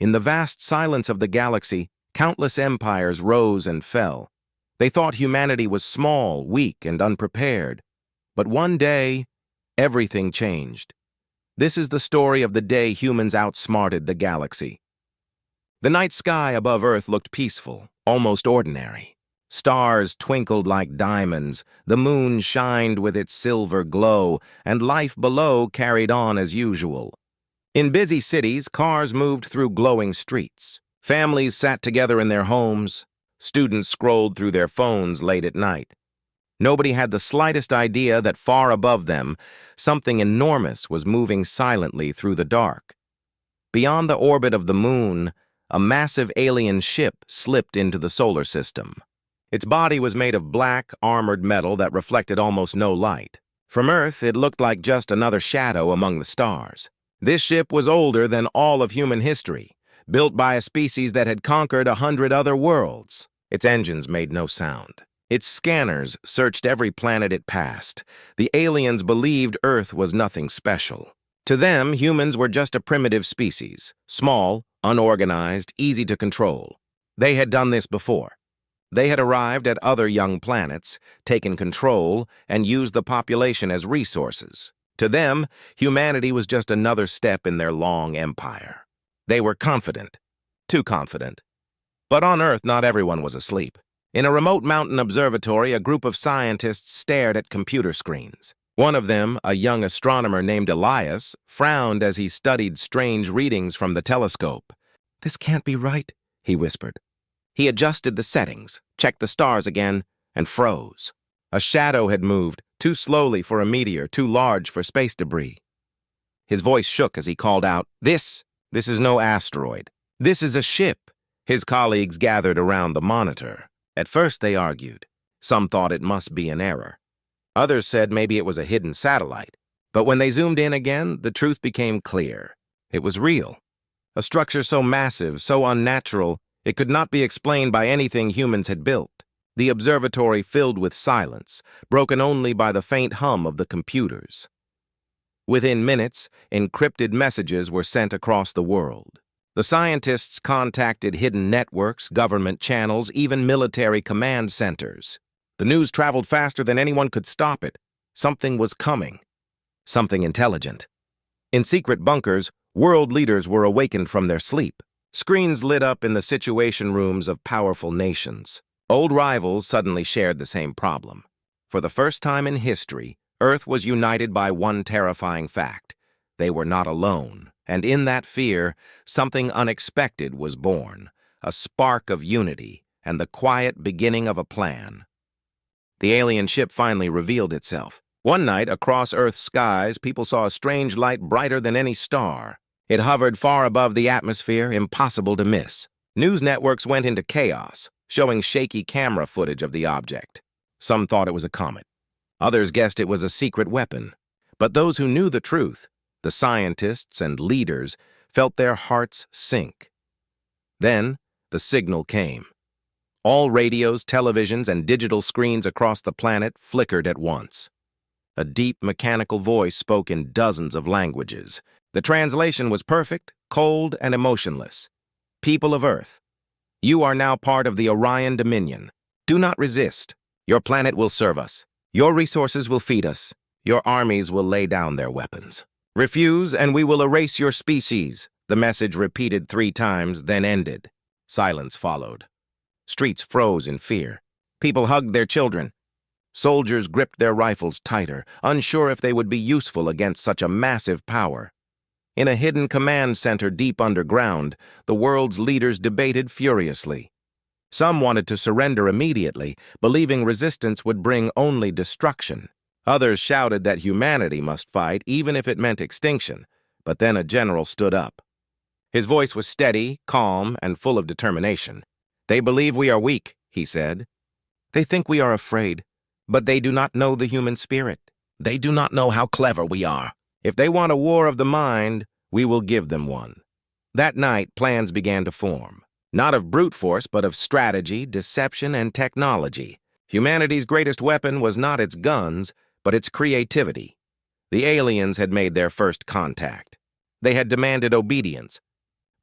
In the vast silence of the galaxy, countless empires rose and fell. They thought humanity was small, weak, and unprepared. But one day, everything changed. This is the story of the day humans outsmarted the galaxy. The night sky above Earth looked peaceful, almost ordinary. Stars twinkled like diamonds, the moon shined with its silver glow, and life below carried on as usual. In busy cities, cars moved through glowing streets. Families sat together in their homes. Students scrolled through their phones late at night. Nobody had the slightest idea that far above them, something enormous was moving silently through the dark. Beyond the orbit of the moon, a massive alien ship slipped into the solar system. Its body was made of black, armored metal that reflected almost no light. From Earth, it looked like just another shadow among the stars. This ship was older than all of human history, built by a species that had conquered 100 other worlds. Its engines made no sound. Its scanners searched every planet it passed. The aliens believed Earth was nothing special. To them, humans were just a primitive species, small, unorganized, easy to control. They had done this before. They had arrived at other young planets, taken control, and used the population as resources. To them, humanity was just another step in their long empire. They were confident, too confident. But on Earth, not everyone was asleep. In a remote mountain observatory, a group of scientists stared at computer screens. One of them, a young astronomer named Elias, frowned as he studied strange readings from the telescope. "This can't be right," he whispered. He adjusted the settings, checked the stars again, and froze. A shadow had moved, too slowly for a meteor, too large for space debris. His voice shook as he called out, This is no asteroid. This is a ship." His colleagues gathered around the monitor. At first they argued. Some thought it must be an error. Others said maybe it was a hidden satellite. But when they zoomed in again, the truth became clear. It was real. A structure so massive, so unnatural, it could not be explained by anything humans had built. The observatory filled with silence, broken only by the faint hum of the computers. Within minutes, encrypted messages were sent across the world. The scientists contacted hidden networks, government channels, even military command centers. The news traveled faster than anyone could stop it. Something was coming. Something intelligent. In secret bunkers, world leaders were awakened from their sleep. Screens lit up in the situation rooms of powerful nations. Old rivals suddenly shared the same problem. For the first time in history, Earth was united by one terrifying fact. They were not alone. And in that fear, something unexpected was born, a spark of unity and the quiet beginning of a plan. The alien ship finally revealed itself. One night, across Earth's skies, people saw a strange light brighter than any star. It hovered far above the atmosphere, impossible to miss. News networks went into chaos, showing shaky camera footage of the object. Some thought it was a comet. Others guessed it was a secret weapon. But those who knew the truth, the scientists and leaders, felt their hearts sink. Then, the signal came. All radios, televisions, and digital screens across the planet flickered at once. A deep, mechanical voice spoke in dozens of languages. The translation was perfect, cold, and emotionless. "People of Earth, you are now part of the Orion Dominion. Do not resist. Your planet will serve us. Your resources will feed us. Your armies will lay down their weapons. Refuse, and we will erase your species," the message repeated 3 times, then ended. Silence followed. Streets froze in fear. People hugged their children. Soldiers gripped their rifles tighter, unsure if they would be useful against such a massive power. In a hidden command center deep underground, the world's leaders debated furiously. Some wanted to surrender immediately, believing resistance would bring only destruction. Others shouted that humanity must fight, even if it meant extinction. But then a general stood up. His voice was steady, calm, and full of determination. "They believe we are weak," he said. "They think we are afraid, but they do not know the human spirit. They do not know how clever we are. If they want a war of the mind, we will give them one." That night, plans began to form. Not of brute force, but of strategy, deception, and technology. Humanity's greatest weapon was not its guns, but its creativity. The aliens had made their first contact. They had demanded obedience.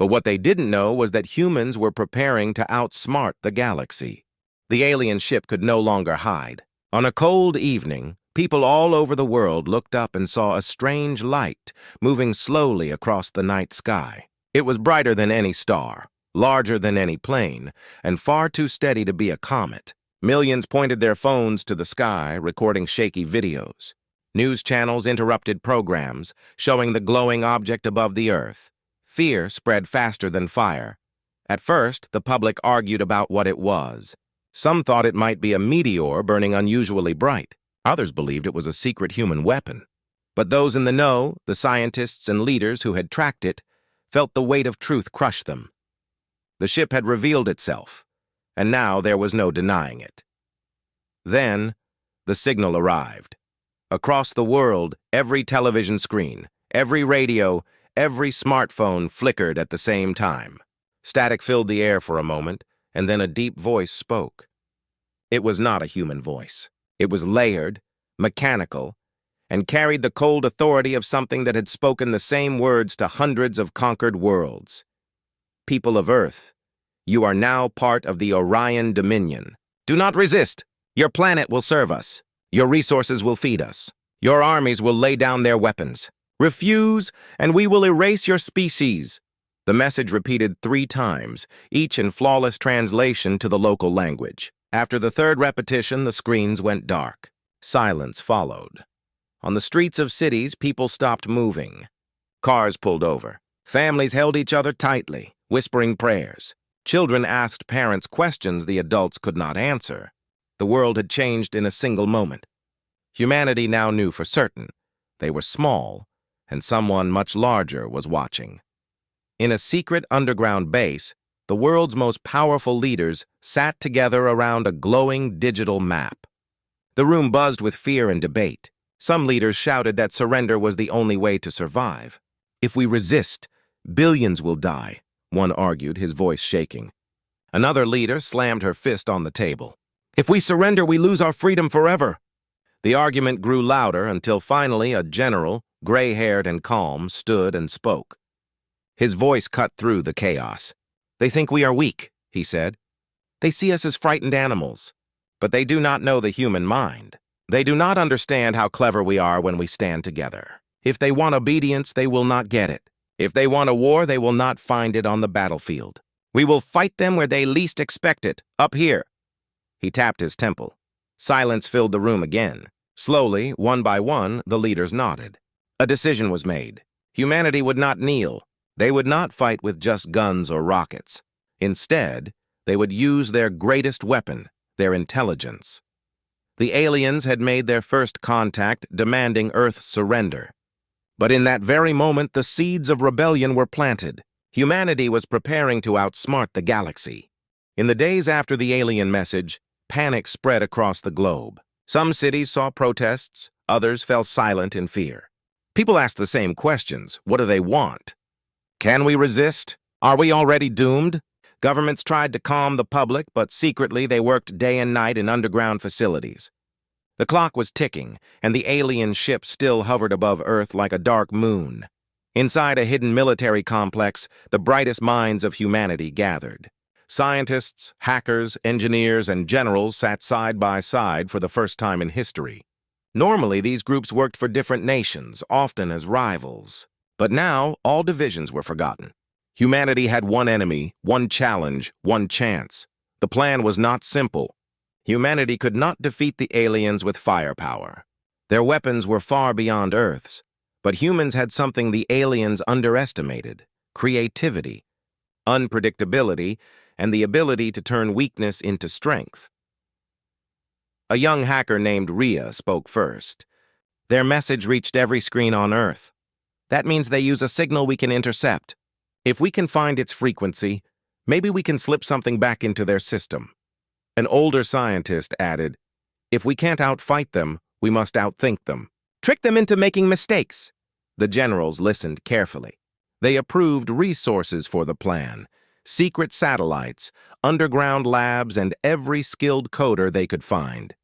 But what they didn't know was that humans were preparing to outsmart the galaxy. The alien ship could no longer hide. On a cold evening, people all over the world looked up and saw a strange light moving slowly across the night sky. It was brighter than any star, larger than any plane, and far too steady to be a comet. Millions pointed their phones to the sky, recording shaky videos. News channels interrupted programs, showing the glowing object above the Earth. Fear spread faster than fire. At first, the public argued about what it was. Some thought it might be a meteor burning unusually bright. Others believed it was a secret human weapon. But those in the know, the scientists and leaders who had tracked it, felt the weight of truth crush them. The ship had revealed itself, and now there was no denying it. Then, the signal arrived. Across the world, every television screen, every radio, every smartphone flickered at the same time. Static filled the air for a moment, and then a deep voice spoke. It was not a human voice. It was layered, mechanical, and carried the cold authority of something that had spoken the same words to hundreds of conquered worlds. People of Earth, you are now part of the Orion Dominion. Do not resist. Your planet will serve us. Your resources will feed us. Your armies will lay down their weapons. Refuse, and we will erase your species. The message repeated 3 times, each in flawless translation to the local language. After the third repetition, the screens went dark. Silence followed. On the streets of cities, people stopped moving. Cars pulled over. Families held each other tightly, whispering prayers. Children asked parents questions the adults could not answer. The world had changed in a single moment. Humanity now knew for certain they were small, and someone much larger was watching. In a secret underground base, the world's most powerful leaders sat together around a glowing digital map. The room buzzed with fear and debate. Some leaders shouted that surrender was the only way to survive. If we resist, billions will die, one argued, his voice shaking. Another leader slammed her fist on the table. If we surrender, we lose our freedom forever. The argument grew louder until finally a general, gray-haired and calm, stood and spoke. His voice cut through the chaos. They think we are weak, he said. They see us as frightened animals, but they do not know the human mind. They do not understand how clever we are when we stand together. If they want obedience, they will not get it. If they want a war, they will not find it on the battlefield. We will fight them where they least expect it, up here. He tapped his temple. Silence filled the room again. Slowly, one by one, the leaders nodded. A decision was made. Humanity would not kneel. They would not fight with just guns or rockets. Instead, they would use their greatest weapon, their intelligence. The aliens had made their first contact, demanding Earth's surrender. But in that very moment, the seeds of rebellion were planted. Humanity was preparing to outsmart the galaxy. In the days after the alien message, panic spread across the globe. Some cities saw protests, others fell silent in fear. People asked the same questions. What do they want? Can we resist? Are we already doomed? Governments tried to calm the public, but secretly they worked day and night in underground facilities. The clock was ticking, and the alien ship still hovered above Earth like a dark moon. Inside a hidden military complex, the brightest minds of humanity gathered. Scientists, hackers, engineers, and generals sat side by side for the first time in history. Normally, these groups worked for different nations, often as rivals. But now, all divisions were forgotten. Humanity had one enemy, one challenge, one chance. The plan was not simple. Humanity could not defeat the aliens with firepower. Their weapons were far beyond Earth's, but humans had something the aliens underestimated: creativity, unpredictability, and the ability to turn weakness into strength. A young hacker named Rhea spoke first. Their message reached every screen on Earth. That means they use a signal we can intercept. If we can find its frequency, maybe we can slip something back into their system. An older scientist added, if we can't outfight them, we must outthink them. Trick them into making mistakes. The generals listened carefully. They approved resources for the plan: secret satellites, underground labs, and every skilled coder they could find.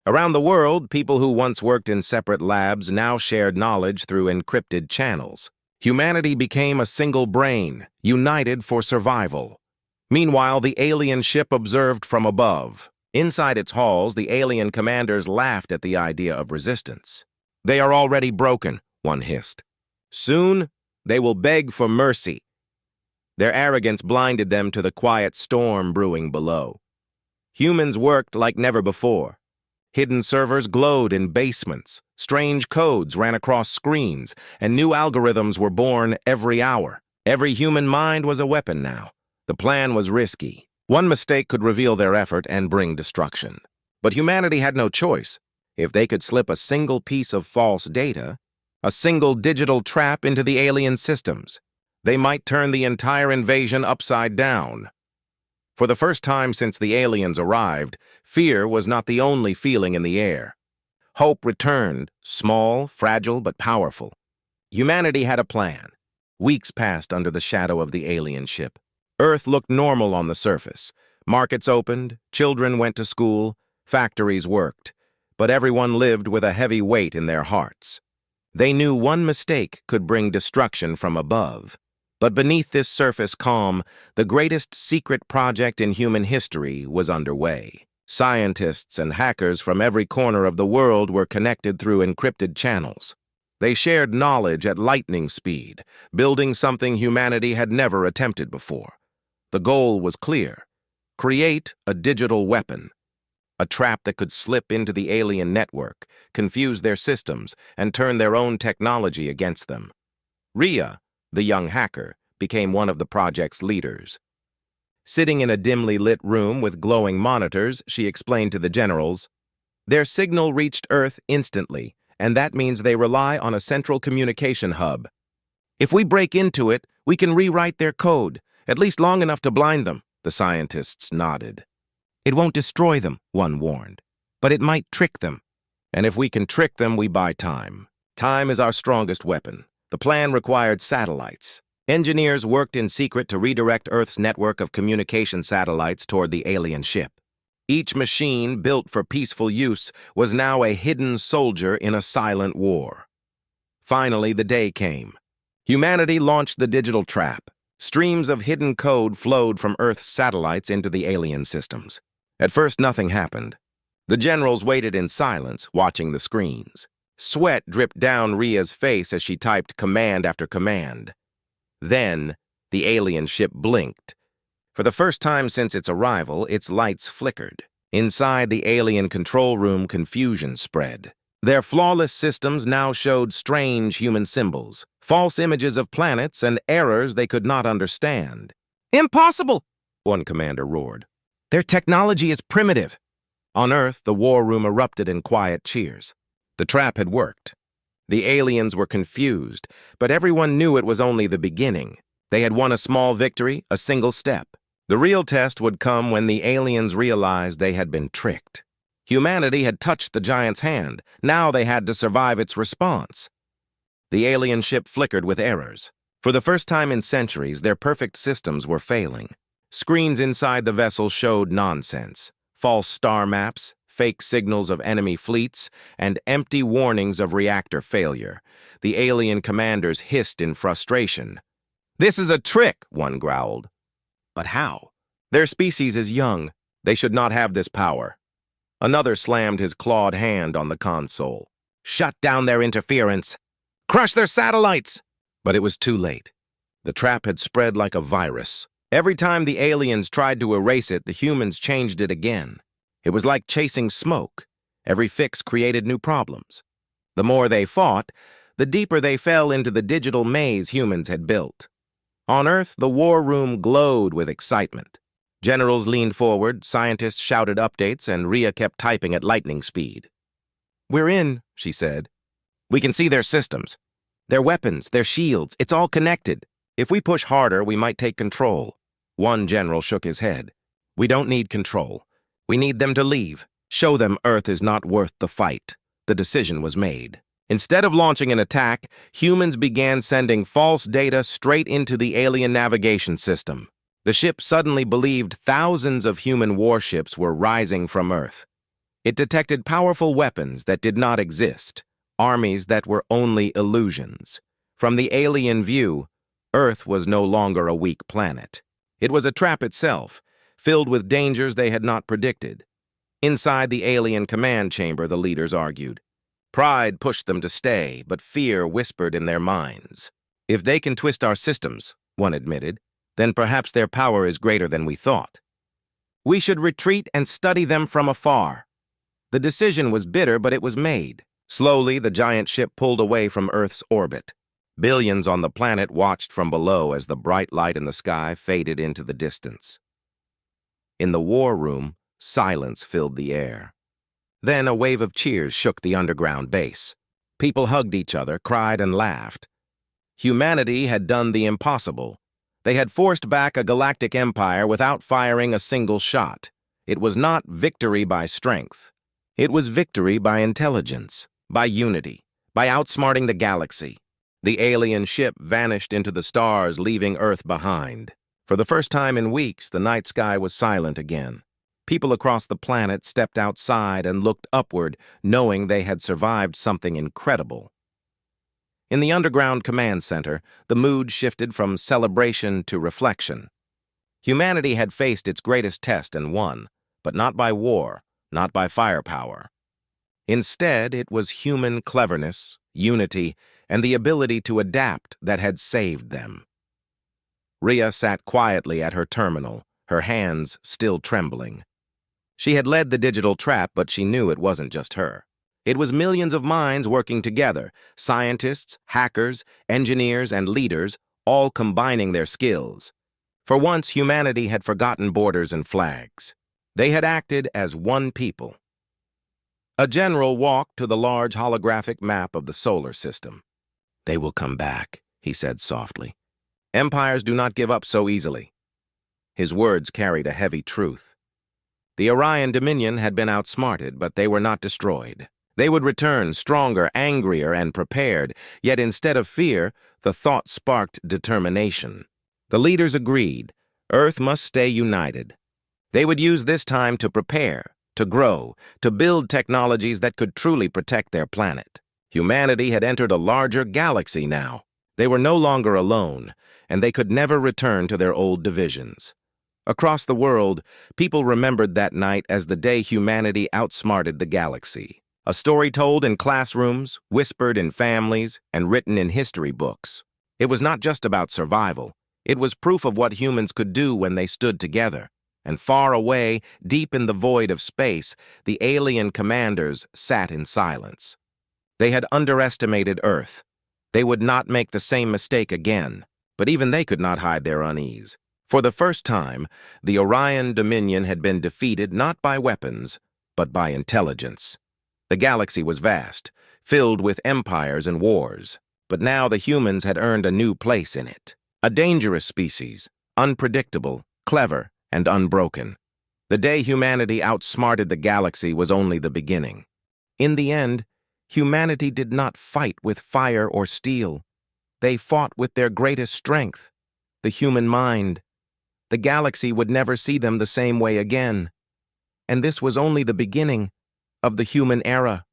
Around the world, people who once worked in separate labs now shared knowledge through encrypted channels. Humanity became a single brain, united for survival. Meanwhile, the alien ship observed from above. Inside its halls, the alien commanders laughed at the idea of resistance. "They are already broken," one hissed. "Soon, they will beg for mercy." Their arrogance blinded them to the quiet storm brewing below. Humans worked like never before. Hidden servers glowed in basements, strange codes ran across screens, and new algorithms were born every hour. Every human mind was a weapon now. The plan was risky. One mistake could reveal their effort and bring destruction. But humanity had no choice. If they could slip a single piece of false data, a single digital trap into the alien systems, they might turn the entire invasion upside down. For the first time since the aliens arrived, fear was not the only feeling in the air. Hope returned, small, fragile, but powerful. Humanity had a plan. Weeks passed under the shadow of the alien ship. Earth looked normal on the surface. Markets opened, children went to school, factories worked, but everyone lived with a heavy weight in their hearts. They knew one mistake could bring destruction from above. But beneath this surface calm, the greatest secret project in human history was underway. Scientists and hackers from every corner of the world were connected through encrypted channels. They shared knowledge at lightning speed, building something humanity had never attempted before. The goal was clear: create a digital weapon, a trap that could slip into the alien network, confuse their systems, and turn their own technology against them. Rhea, the young hacker, became one of the project's leaders. Sitting in a dimly lit room with glowing monitors, she explained to the generals, "Their signal reached Earth instantly, and that means they rely on a central communication hub. If we break into it, we can rewrite their code, at least long enough to blind them," the scientists nodded. "It won't destroy them," one warned, "but it might trick them. And if we can trick them, we buy time. Time is our strongest weapon." The plan required satellites. Engineers worked in secret to redirect Earth's network of communication satellites toward the alien ship. Each machine, built for peaceful use, was now a hidden soldier in a silent war. Finally, the day came. Humanity launched the digital trap. Streams of hidden code flowed from Earth's satellites into the alien systems. At first, nothing happened. The generals waited in silence, watching the screens. Sweat dripped down Rhea's face as she typed command after command. Then, the alien ship blinked. For the first time since its arrival, its lights flickered. Inside the alien control room, confusion spread. Their flawless systems now showed strange human symbols, false images of planets, and errors they could not understand. "Impossible!" one commander roared. "Their technology is primitive." On Earth, the war room erupted in quiet cheers. The trap had worked. The aliens were confused, but everyone knew it was only the beginning. They had won a small victory, a single step. The real test would come when the aliens realized they had been tricked. Humanity had touched the giant's hand. Now they had to survive its response. The alien ship flickered with errors. For the first time in centuries, their perfect systems were failing. Screens inside the vessel showed nonsense. False star maps, fake signals of enemy fleets, and empty warnings of reactor failure. The alien commanders hissed in frustration. "This is a trick," one growled. "But how? Their species is young. They should not have this power." Another slammed his clawed hand on the console. "Shut down their interference! Crush their satellites!" But it was too late. The trap had spread like a virus. Every time the aliens tried to erase it, the humans changed it again. It was like chasing smoke. Every fix created new problems. The more they fought, the deeper they fell into the digital maze humans had built. On Earth, the war room glowed with excitement. Generals leaned forward, scientists shouted updates, and Rhea kept typing at lightning speed. "We're in," she said. "We can see their systems. Their weapons, their shields, it's all connected. If we push harder, we might take control." One general shook his head. "We don't need control. We need them to leave. Show them Earth is not worth the fight." The decision was made. Instead of launching an attack, humans began sending false data straight into the alien navigation system. The ship suddenly believed thousands of human warships were rising from Earth. It detected powerful weapons that did not exist, armies that were only illusions. From the alien view, Earth was no longer a weak planet. It was a trap itself, filled with dangers they had not predicted. Inside the alien command chamber, the leaders argued. Pride pushed them to stay, but fear whispered in their minds. If they can twist our systems, one admitted, then perhaps their power is greater than we thought. We should retreat and study them from afar. The decision was bitter, but it was made. Slowly, the giant ship pulled away from Earth's orbit. Billions on the planet watched from below as the bright light in the sky faded into the distance. In the war room, silence filled the air. Then a wave of cheers shook the underground base. People hugged each other, cried, and laughed. Humanity had done the impossible. They had forced back a galactic empire without firing a single shot. It was not victory by strength. It was victory by intelligence, by unity, by outsmarting the galaxy. The alien ship vanished into the stars, leaving Earth behind. For the first time in weeks, the night sky was silent again. People across the planet stepped outside and looked upward, knowing they had survived something incredible. In the underground command center, the mood shifted from celebration to reflection. Humanity had faced its greatest test and won, but not by war, not by firepower. Instead, it was human cleverness, unity, and the ability to adapt that had saved them. Rhea sat quietly at her terminal, her hands still trembling. She had led the digital trap, but she knew it wasn't just her. It was millions of minds working together, scientists, hackers, engineers, and leaders, all combining their skills. For once, humanity had forgotten borders and flags. They had acted as one people. A general walked to the large holographic map of the solar system. "They will come back," he said softly. "Empires do not give up so easily." His words carried a heavy truth. The Orion Dominion had been outsmarted, but they were not destroyed. They would return stronger, angrier, and prepared, yet instead of fear, the thought sparked determination. The leaders agreed, Earth must stay united. They would use this time to prepare, to grow, to build technologies that could truly protect their planet. Humanity had entered a larger galaxy now. They were no longer alone, and they could never return to their old divisions. Across the world, people remembered that night as the day humanity outsmarted the galaxy. A story told in classrooms, whispered in families, and written in history books. It was not just about survival. It was proof of what humans could do when they stood together. And far away, deep in the void of space, the alien commanders sat in silence. They had underestimated Earth. They would not make the same mistake again, but even they could not hide their unease. For the first time, the Orion Dominion had been defeated not by weapons, but by intelligence. The galaxy was vast, filled with empires and wars, but now the humans had earned a new place in it. A dangerous species, unpredictable, clever, and unbroken. The day humanity outsmarted the galaxy was only the beginning. In the end, humanity did not fight with fire or steel. They fought with their greatest strength, the human mind. The galaxy would never see them the same way again. And this was only the beginning of the human era.